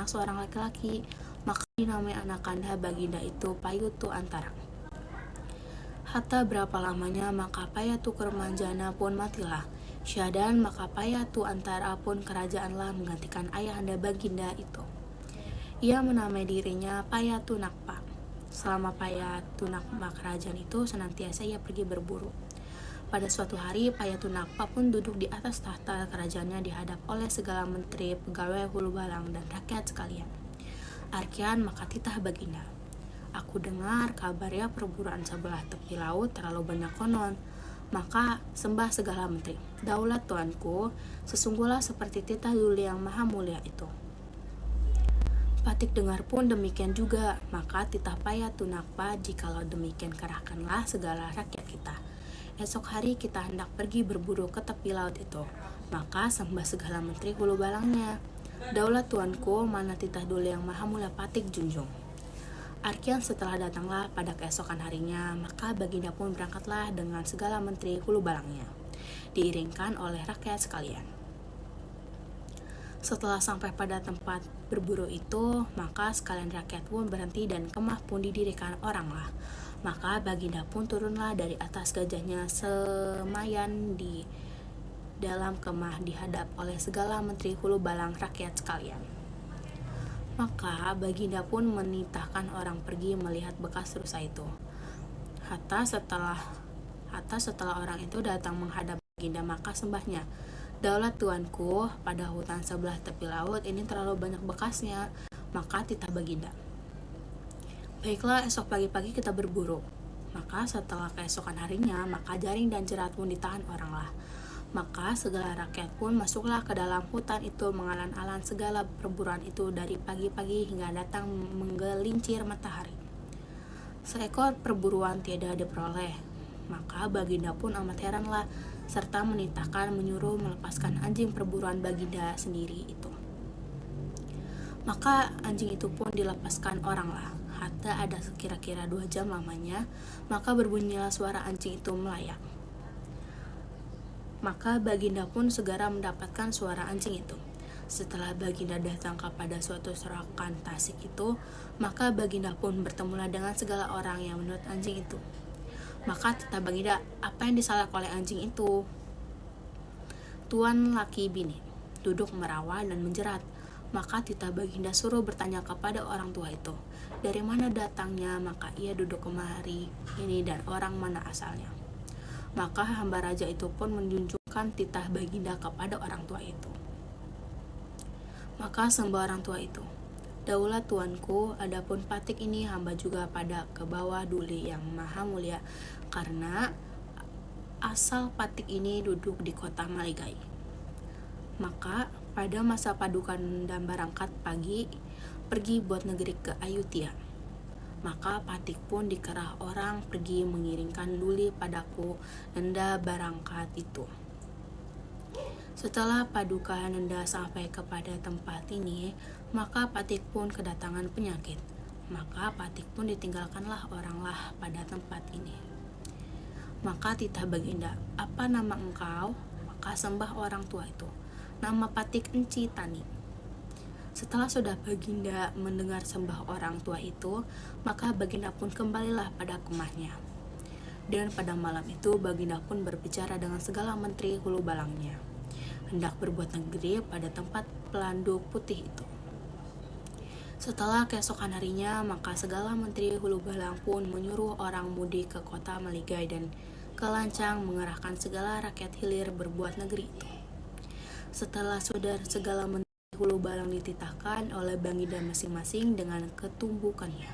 anak seorang laki-laki, maka dinamai anak kanda baginda itu Payatu Antara. Hatta berapa lamanya maka Payatu Kermanjana pun matilah. Syadan maka Payatu Antara pun kerajaanlah menggantikan ayahanda baginda itu. Ia menamai dirinya Payatu Nakpa. Selama Payatu Nakpa kerajaan itu senantiasa ia pergi berburu. Pada suatu hari, Payatu Nakpa pun duduk di atas tahta kerajaannya dihadap oleh segala menteri, pegawai hulu balang, dan rakyat sekalian. Arkian maka titah baginda, aku dengar kabarnya perburuan sebelah tepi laut terlalu banyak konon. Maka sembah segala menteri, daulat tuanku, sesungguhnya seperti titah Duli yang maha mulia itu. Patik dengar pun demikian juga, maka titah Payatu Nakpa, jikalau demikian kerahkanlah segala rakyat kita. Esok hari kita hendak pergi berburu ke tepi laut itu. Maka sembah segala menteri hulu balangnya, daulat tuanku, mana titah Duli yang maha mulia Patik junjung. Arkian setelah datanglah pada keesokan harinya, maka baginda pun berangkatlah dengan segala menteri hulu balangnya, diiringkan oleh rakyat sekalian. Setelah sampai pada tempat berburu itu, maka sekalian rakyat pun berhenti dan kemah pun didirikan oranglah. Maka baginda pun turunlah dari atas gajahnya semayan di dalam kemah dihadap oleh segala menteri hulu balang rakyat sekalian. Maka baginda pun menitahkan orang pergi melihat bekas rusa itu. Hatta setelah orang itu datang menghadap baginda, maka sembahnya, daulat tuanku, pada hutan sebelah tepi laut ini terlalu banyak bekasnya. Maka titah baginda, baiklah, esok pagi-pagi kita berburu. Maka setelah keesokan harinya, maka jaring dan jerat pun ditahan oranglah. Maka segala rakyat pun masuklah ke dalam hutan itu mengalan-alan segala perburuan itu dari pagi-pagi hingga datang menggelincir matahari. Seekor perburuan tiada diperoleh. Maka baginda pun amat heranlah, serta menitahkan menyuruh melepaskan anjing perburuan baginda sendiri itu. Maka anjing itu pun dilepaskan oranglah. Hatta ada sekira-kira 2 jam lamanya, maka berbunyilah suara anjing itu melayak. Maka baginda pun segera mendapatkan suara anjing itu. Setelah baginda datang kepada suatu serakan tasik itu, maka baginda pun bertemulah dengan segala orang yang menurut anjing itu. Maka titah baginda, apa yang disalahkan oleh anjing itu? Tuan laki bini duduk merawa dan menjerat. Maka titah baginda suruh bertanya kepada orang tua itu, dari mana datangnya, maka ia duduk kemari ini dan orang mana asalnya. Maka hamba raja itu pun menjunjukkan titah baginda kepada orang tua itu. Maka sembah orang tua itu, daulat tuanku, adapun Patik ini hamba juga pada ke bawah Duli yang maha mulia, karena asal Patik ini duduk di kota Maligai. Maka pada masa padukan dan berangkat pagi pergi buat negeri ke Ayutthaya. Maka Patik pun dikerah orang pergi mengiringkan Duli padaku nenda berangkat itu. Setelah paduka nenda sampai kepada tempat ini, maka Patik pun kedatangan penyakit. Maka Patik pun ditinggalkanlah oranglah pada tempat ini. Maka titah baginda, apa nama engkau? Maka sembah orang tua itu, nama Patik Enci Tani. Setelah sudah baginda mendengar sembah orang tua itu, maka baginda pun kembalilah pada kemahnya. Dan pada malam itu baginda pun berbicara dengan segala menteri hulu balangnya, hendak berbuat negeri pada tempat pelanduk putih itu. Setelah keesokan harinya, maka segala menteri hulu balang pun menyuruh orang mudi ke kota Maligai dan ke Lancang mengerahkan segala rakyat hilir berbuat negeri itu. Setelah sudah segala menteri hulu balang dititahkan oleh baginda masing-masing dengan ketumbukannya,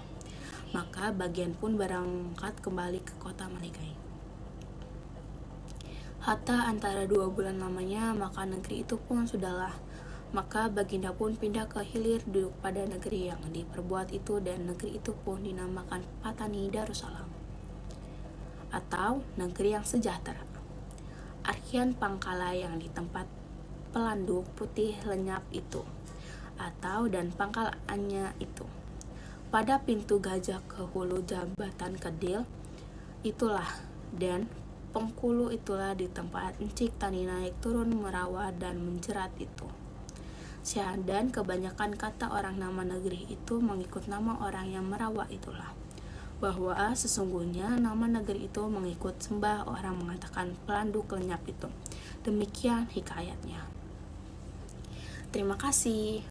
maka bagian pun berangkat kembali ke kota Maligai. Hatta antara 2 bulan lamanya, maka negeri itu pun sudahlah. Maka baginda pun pindah ke hilir duduk pada negeri yang diperbuat itu, dan negeri itu pun dinamakan Patani Darussalam, atau negeri yang sejahtera. Arkian pangkala yang di tempat pelanduk putih lenyap itu, atau dan pangkalaannya itu. Pada pintu gajah ke hulu jambatan kedil itulah, dan Pengkulu itulah di tempat Encik Tani naik turun merawa dan menjerat itu. Dan kebanyakan kata orang nama negeri itu mengikut nama orang yang merawat itulah. Bahwa sesungguhnya nama negeri itu mengikut sembah orang mengatakan pelanduk lenyap itu. Demikian hikayatnya. Terima kasih.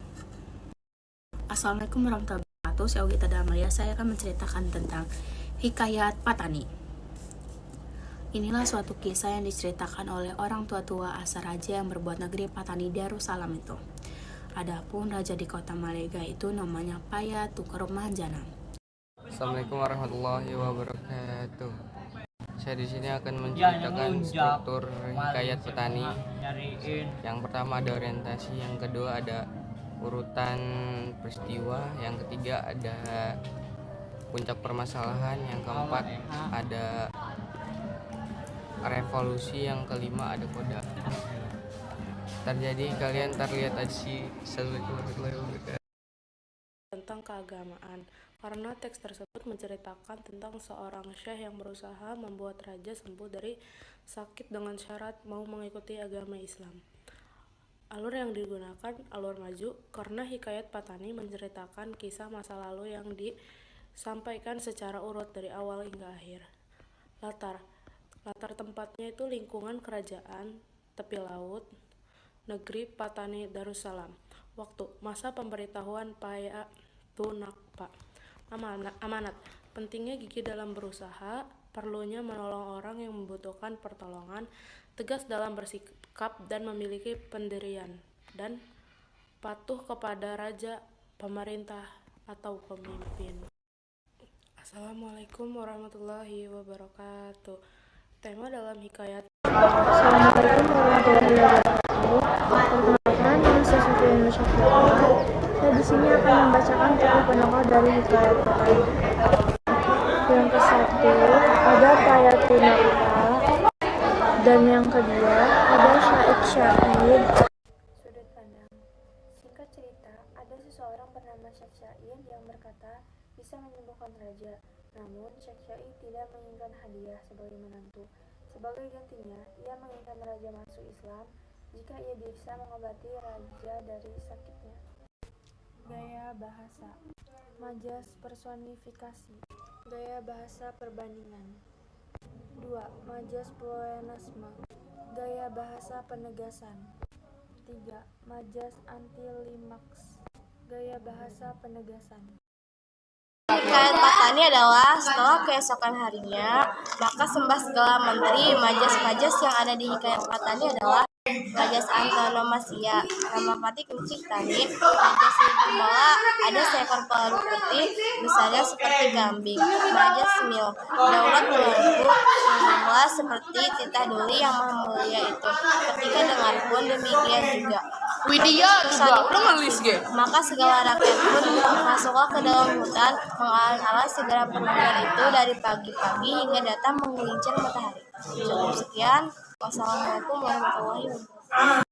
Assalamualaikum warahmatullahi wabarakatuh. Saya Ogita Damalia. Saya akan menceritakan tentang hikayat Patani. Inilah suatu kisah yang diceritakan oleh orang tua-tua asal raja yang berbuat negeri Patani Darussalam itu. Adapun raja di kota Malega itu namanya Payatukurmanjana. Assalamualaikum warahmatullahi wabarakatuh. Saya di sini akan menceritakan struktur hikayat petani. Yang pertama ada orientasi, yang kedua ada urutan peristiwa, yang ketiga ada puncak permasalahan, yang keempat ada revolusi, yang kelima ada koda. Terjadi kalian terlihat aja sih. Assalamualaikum warahmatullahi wabarakatuh. Tentang keagamaan, karena teks tersebut menceritakan tentang seorang syekh yang berusaha membuat raja sembuh dari sakit dengan syarat mau mengikuti agama Islam. Alur yang digunakan alur maju, karena hikayat Patani menceritakan kisah masa lalu yang disampaikan secara urut dari awal hingga akhir. Latar tempatnya itu lingkungan kerajaan tepi laut negeri Patani Darussalam. Waktu masa pemberitahuan Payatunakpa. Amanat pentingnya gigih dalam berusaha, perlunya menolong orang yang membutuhkan pertolongan, tegas dalam bersikap dan memiliki pendirian, dan patuh kepada raja, pemerintah, atau pemimpin. Assalamualaikum warahmatullahi wabarakatuh. Tema dalam hikayat. Assalamualaikum warahmatullahi wabarakatuh. Perkenalkan, nama saya Sufianur Syafiullah. Saya di sini akan membacakan tokoh penengah dari hikayat Patani. Yang ke-1 ada Payatunakpa, dan yang kedua ada Syahid. Sudut pandang. Singkat cerita, ada seseorang bernama Syahid yang berkata bisa menyembuhkan raja. Namun Syahid tidak menginginkan hadiah sebagai menantu. Sebagai gantinya, ia menginginkan raja masuk Islam jika ia bisa mengobati raja dari sakitnya. Gaya bahasa. Majas personifikasi. Gaya bahasa perbandingan. 2. Majas pleonasme. Gaya bahasa penegasan. 3. Majas antilimaks. Gaya bahasa penegasan. Hikayat Patani adalah setelah keesokan harinya, maka sembah segala menteri. Majas-majas yang ada di hikayat Patani adalah Majas antonomasia, Ramapati Kucing Tani, Majas Hiperbola, ada seekor pelarut putih, besarnya seperti kambing. Majas Mil, Daulat Tuanku, semula seperti titah duli yang maha mulia itu. Ketika dengar pun demikian juga. Widya juga nulis ge. Maka segala rakyat pun masuklah ke dalam hutan, mengalah segala perburuan itu dari pagi-pagi hingga datang menggelincir matahari. Cukup sekian. Wassalamualaikum warahmatullahi wabarakatuh.